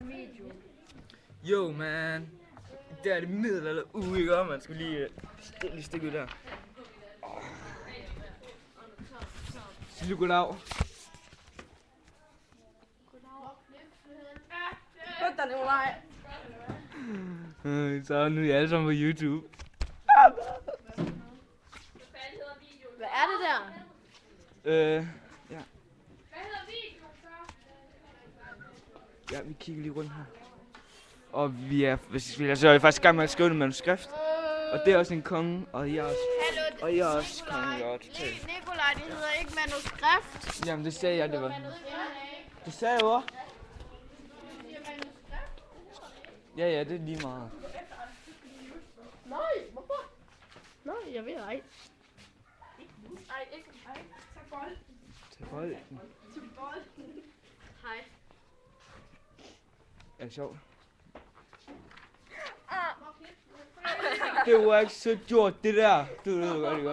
Video. Yo, man. Der er det middelalder uge, ikke? Man skal lige stikke ud der. Sig goddag. Vent dig, Nikolaj. Så nu er I alle sammen på YouTube. Hvad er det der? Ja. Hvad hedder videoen så? Ja, vi kigger lige rundt her. Og vi er faktisk i gang med at skrive et manuskript. Og det er også en konge, og jeg er også konge, ja, totalt. Nikolaj, det hedder ikke manuskript. Jamen, det sagde jeg, det var. Det sagde jeg jo. Ja, det er lige meget. Nej, hvorfor? Nej, jeg ved ej. Ej, ikke. Ej, tag bolden. Tag bolden. Tag bolden. Hej. Er det sjovt? Det var ikke så gjort, det der. Du ved det godt, ikke?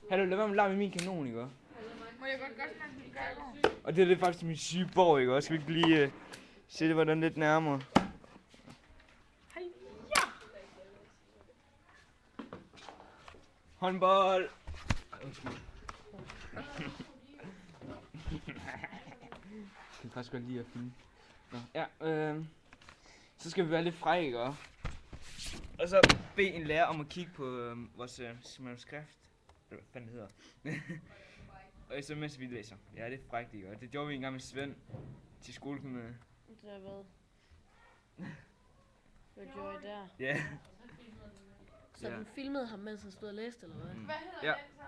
Hallo, lad være med at lege med min kanon, ikke? Må jeg godt snakke med din kanon? Og det er faktisk min syge borg, ikke? Skal vi ikke lige se det hvordan lidt nærmere? Hej, ja. Håndbold! Det kan faktisk godt lide at filme. Nå, ja, så skal vi være lidt frække, ikke? Og så bede en lærer om at kigge på vores manuskript. Hvad fanden det hedder. Og så mens vi læser. Ja, det er frækt, ikke? Det gjorde vi engang med Svend til skolekommunerne. Det er hvad? Hvad gjorde I der? Ja. Så den filmede ham, mens han stod og læste, eller hvad? Hvad hedder Ja. den så?